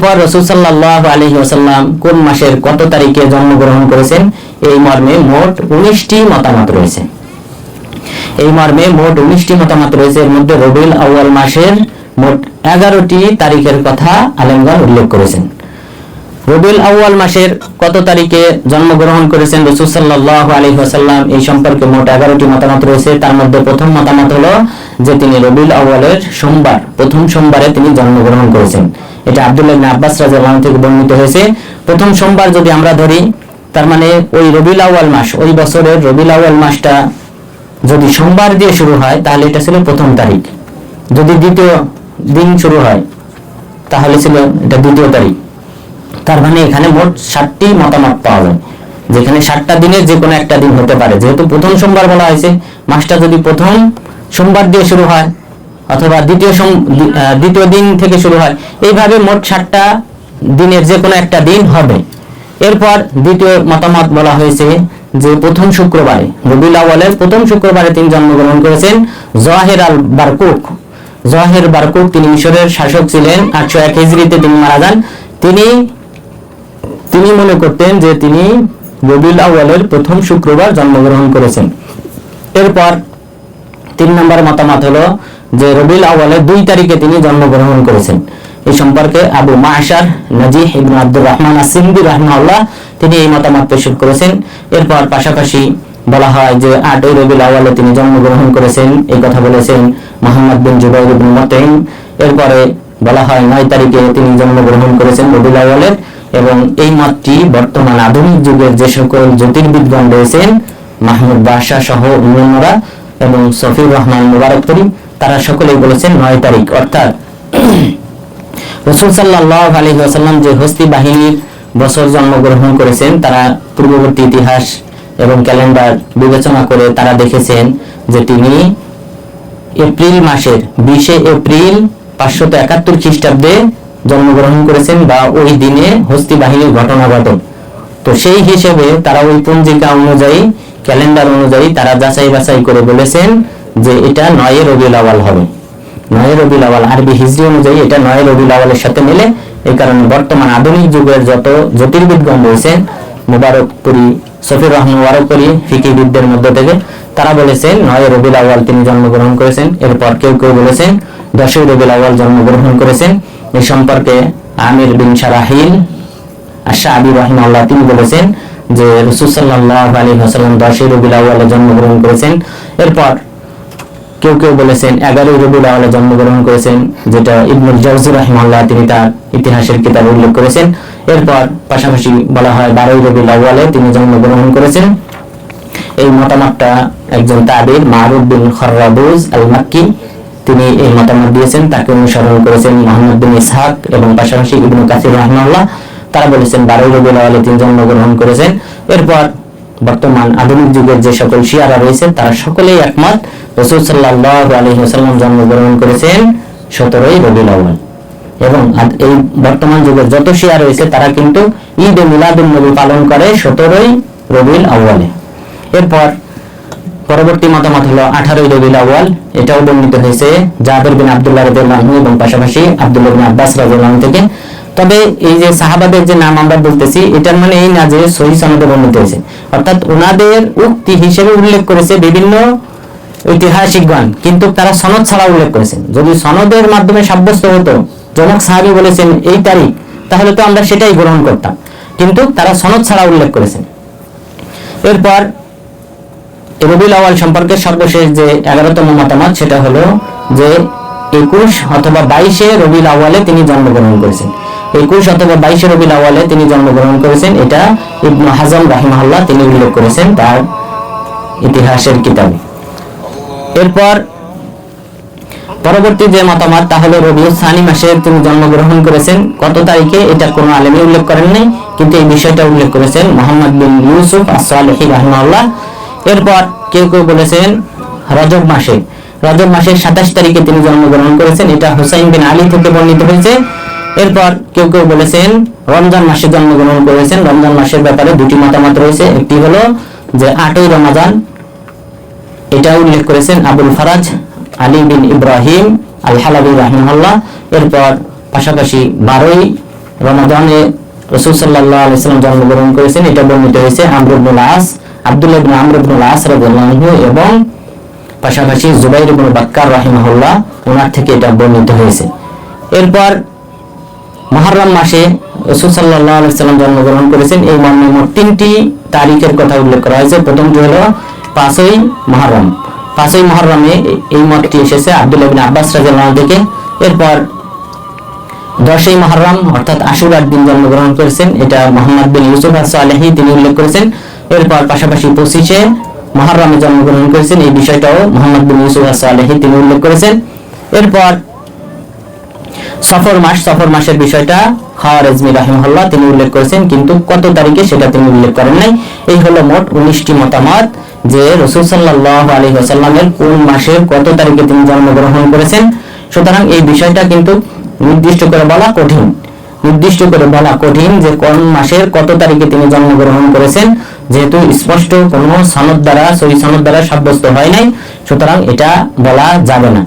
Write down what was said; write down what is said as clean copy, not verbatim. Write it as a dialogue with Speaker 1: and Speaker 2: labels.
Speaker 1: এরপর রাসূল সাল্লাল্লাহু আলাইহি ওয়াসাল্লাম কোন মাসের কত তারিখে জন্মগ্রহণ করেছেন এই মর্মে মোট 19টি মতামত রয়েছে। এই মর্মে মোট 19টি মতামত রয়েছে। এর মধ্যে রবিউল আউয়াল মাসের মোট 11টি তারিখের কথা আলেমগণ উল্লেখ করেছেন। রবিউল আউয়াল মাসের কত তারিখে জন্মগ্রহণ করেছেন রাসূল সাল্লাল্লাহু আলাইহি ওয়াসাল্লাম এই সম্পর্কে মোট 11টি মতামত রয়েছে। তার মধ্যে প্রথম মতামত হলো যে তিনি রবিউল আউয়ালের সোমবার, প্রথম সোমবারে তিনি জন্মগ্রহণ করেছেন। এটা আব্দুল্লাহ ইবনে আব্বাস রাদিয়াল্লাহু আনহু থেকে বর্ণিত হয়েছে। প্রথম সোমবার যদি আমরা ধরি, তার মানে ওই রবিউল আউয়াল মাস, ওই বছরের রবিউল আউয়াল মাসটা যদি সোমবার দিয়ে শুরু হয় তাহলে এটা ছিল প্রথম তারিখ। যদি দ্বিতীয় দিন শুরু হয় তাহলে ছিল এটা দ্বিতীয় তারিখ। তার মানে এখানে মোট 7টি মতামত পাওয়া যায়, যেখানে 7টা দিনের যে কোনো একটা দিন হতে পারে। যেহেতু প্রথম সোমবার বলা হয়েছে, মাসটা যদি প্রথম সোমবার দিয়ে শুরু হয় অথবা দ্বিতীয় দিন থেকে শুরু হয়, এইভাবে মোট 7টা দিনের যে কোনো একটা দিন হবে। এরপর দ্বিতীয় মতামত বলা হয়েছে যে প্রথম শুক্রবারে, রবিউল আউয়ালের প্রথম শুক্রবারে তিনি জন্মগ্রহণ করেছেন। জোয়াহের আল বারকুক, জোয়াহের বারকুক তিনি মিশরের শাসক ছিলেন। 801 হিজরিতে তিনি মারা যান। তিনি মনে করতেন যে তিনি রবিউল আউয়ালের প্রথম শুক্রবার জন্মগ্রহণ করেছেন। এরপর 3 নম্বর মতামত হলো যে রবিউল আউয়ালের 2 তারিখে তিনি জন্মগ্রহণ করেছেন। এই সম্পর্কে আবু মাশার নাজিহ ইবনে আব্দুর রহমান আস-সিন্দি রাহিমাহুল্লাহ তিনি এই মতামত পেশ করেছেন। এরপর পাশাপাশি বলা হয় যে 8 রবিউল আউয়ালে তিনি জন্মগ্রহণ করেছেন, এই কথা বলেছেন মুহাম্মদ বিন জুবাইর ইবনে মুতঈম। এরপরে বলা হয় 9 তারিখে তিনি জন্মগ্রহণ করেছেন রবিউল আউয়ালের। এবং এই মতটি বর্তমান আধুনিক যুগের যে সকল জ্যোতির্বিদগণ রয়েছেন, মাহমুদ বাদশাহ সহ অন্যান্যরা এবং সফিউর রহমান মুবারকপুরি, তারা সকলেই বলেছেন 9 তারিখ। অর্থাৎ রাসূল সাল্লাল্লাহু আলাইহি ওয়াসাল্লাম যে হস্তি বাহিনীর বছর জন্মগ্রহণ করেছেন, তারা পূর্ববর্তী ইতিহাস এবং ক্যালেন্ডার বিবেচনা করে তারা দেখেছেন যে তিনি এপ্রিল মাসের 20 এপ্রিল 571 খ্রিস্টাব্দে জন্মগ্রহণ করেছেন, বা ওই দিনে হস্তি বাহিনীর ঘটনা ঘটে। তো সেই হিসেবে তারা ওই পঞ্জিকা অনুযায়ী, ক্যালেন্ডার অনুযায়ী তারা যাচাই বাছাই করে বলেছেন যে এটা 9 রবিউল আউয়াল হবে। 9 রবিউল আউয়াল আরবি হিজরি অনুযায়ী এটা 9 রবিউল আউয়ালের সাথে মিলে। এই কারণে বর্তমান আধুনিক যুগের যত জ্যোতির্বিদগণ রয়েছেন, মুবারকপুরি, সফিউর রহমান মুবারকপুরি ফিকিহবিদদের মধ্য থেকে, তারা বলেছেন 9 রবিউল আউয়াল তিনি জন্মগ্রহণ করেছেন। এরপর কেউ কেউ বলেছেন 10 রবিউল আউয়াল জন্মগ্রহণ করেছেন। এই সম্পর্কে আমির বিন শারাহিল আশ-শাআবী রাহিমাহুল্লাহ তিনি বলেছেন যে রাসূল সাল্লাল্লাহু আলাইহি ওয়াসাল্লাম 10 রবিউল আউয়ালে জন্মগ্রহণ করেছেন। এরপর কেউ কেউ বলেছেন 11 রবিউল আউয়ালে জন্মগ্রহণ করেছেন, যেটা ইবনুল জাওজি রাহিমাহুল্লাহ তিনি তার ইতিহাসের কিতাবে উল্লেখ করেছেন। এরপর পাশাপাশি বলা হয় 12 রবিউল আউয়ালে তিনি জন্মগ্রহণ করেছেন। এই মতামতটা একজন তাবিঈ মারুফ বিন খররাবুজ আল মাক্কি তিনি এই মতামত দিয়েছেন, তাকে অনুসরণ করেছেন মুহাম্মদ বিন ইসহাক এবং পাশাপাশি ইবনে কাসির রাহিমাহুল্লাহ। তারা বলেছেন 12 রবিউল আউয়ালে তিনি জন্মগ্রহণ করেছেন। এরপর বর্তমান আধুনিক যুগের যে সকল শিয়ারা রয়েছে তারা সকলেই একমত রাসূল সাল্লাল্লাহু আলাইহি ওয়াসাল্লাম জন্মগ্রহণ করেছেন 17 রবিউল আউয়াল। এবং এই বর্তমান যুগের যত শিয়া রয়েছে তারা কিন্তু ঈদ এ মিলাদুন নবী পালন করে 17 রবিউল আউয়ালে। এরপর পরবর্তী মতামত হলো 18 রবিউল আউয়াল। এটাও বর্ণিত হয়েছে জাবের বিন আব্দুল্লাহ রাদিয়াল্লাহু আনহু এবং পাশাপাশি আব্দুল্লাহ ইবনে আব্বাস রাদিয়াল্লাহু আনহু থেকে। তবে এই যে সাহাবাদের যে নাম আমরা বলতেছি, এটার মানে এই না যে সহিহ সনদে বর্ণিত হয়েছে, অর্থাৎ ওনাদের উক্তি হিসেবে উল্লেখ করেছে বিভিন্ন ঐতিহাসিকগণ, কিন্তু তারা সনদ ছাড়া উল্লেখ করেছেন। যদি সনদের মাধ্যমে সাব্যস্ত হতো জনক সাহাবী বলেছেন এই তারিখ, তাহলে তো আমরা সেটাই গ্রহণ করতাম, কিন্তু তারা সনদ ছাড়া উল্লেখ করেছেন। এরপর রবিউল আউয়াল সম্পর্কে সর্বশেষ যে 11তম মতামত, সেটা হলো যে 21 অথবা 22 রবিউল আউয়ালে তিনি জন্মগ্রহণ করেছেন। 21 অথবা 22 রবিউল আউয়ালে তিনি জন্মগ্রহণ করেছেন, এটা ইবনে হাজম রাহিমাহুল্লাহ তিনি উল্লেখ করেছেন তার ইতিহাসের কিতাবে। এরপর পরবর্তী যে মতামত তা হলো রবিউল সানি মাসে তিনি জন্মগ্রহণ করেছেন। কত তারিখে এটা কোনো আলেমী উল্লেখ করেন নাই, কিন্তু এই বিষয়টা উল্লেখ করেছেন মুহাম্মদ বিন ইউসুফ আস-সালিহি রাহিমাহুল্লাহ। এরপর কেউ কেউ বলেছেন রজব মাসে, রজব মাসের 27 তারিখে তিনি জন্মগ্রহণ করেছেন, এটা হুসাইন বিন আলী থেকে বর্ণিত হয়েছে। এরপর কেউ কেউ বলেছেন রমজান মাসে জন্মগ্রহণ করেছেন। রমজান মাসের ব্যাপারে 2টি মতামত রয়েছে। একটি হলো যে 8ই রমজান, এটা উল্লেখ করেছেন আবুল ফারাজ আলী বিন ইব্রাহিম আল হালাবি রাহিমাহুল্লাহ। এরপর পাশাপাশি 12ই রমাদানে রাসূল সাল্লাল্লাহু আলাইহি ওয়াসাল্লাম জন্মগ্রহণ করেছেন, এটা বর্ণিত হয়েছে আমর ইবনে আস, আব্দুল্লাহ ইবনে আমর ইবনে আস রাদিয়াল্লাহু আনহু এবং পাশাপাশি জুবাইর ইবনে বাক্কার রাহিমাহুল্লাহ ওনার থেকে এটা বর্ণিত হয়েছে। এরপর মুহররম মাসে রাসূল সাল্লাল্লাহু আলাইহি ওয়াসাল্লাম জন্মগ্রহণ করেছেন, এই মর্মে মোট 3টি তারিখের কথা উল্লেখ করা হয়েছে। প্রথমটি হলো 5ই মুহররম। 5ই মুহররমে এই মতটি এসেছে আব্দুল্লাহ ইবনে আব্বাস রাদিয়াল্লাহু আনহু থেকে। এরপর 10ই মুহররম অর্থাৎ আশুরার দিন জন্মগ্রহণ করেছেন, এটা মুহাম্মদ বিন ইউসুফ আস-সালেহি তিনি উল্লেখ করেছেন। এরপর পাশাপাশি 25শে মুহররমে জন্মগ্রহণ করেছেন, এই বিষয়টাও মুহাম্মদ বিন ইউসুফ আস-সালেহি তিনি উল্লেখ করেছেন। এরপর সফর মাসের বিষয়টা খাওয়ারিজমি রাহিমাহুল্লাহ তিনি উল্লেখ করেছেন, কিন্তু কত তারিখে সেটা তিনি উল্লেখ করেন নাই। এই হলো মোট 19টি মতামত যে রাসূল সাল্লাল্লাহু আলাইহি ওয়াসাল্লামের কোন মাসের কত তারিখে তিনি জন্মগ্রহণ করেছেন। সুতরাং এই বিষয়টা কিন্তু নির্দিষ্ট করে বলা কঠিন যে কোন মাসের কত তারিখে তিনি জন্মগ্রহণ করেছেন, যেহেতু স্পষ্ট কোনো সনদ দ্বারা সহি সনদ দ্বারা সাব্যস্ত হয় নাই, সুতরাং এটা বলা যাবে না।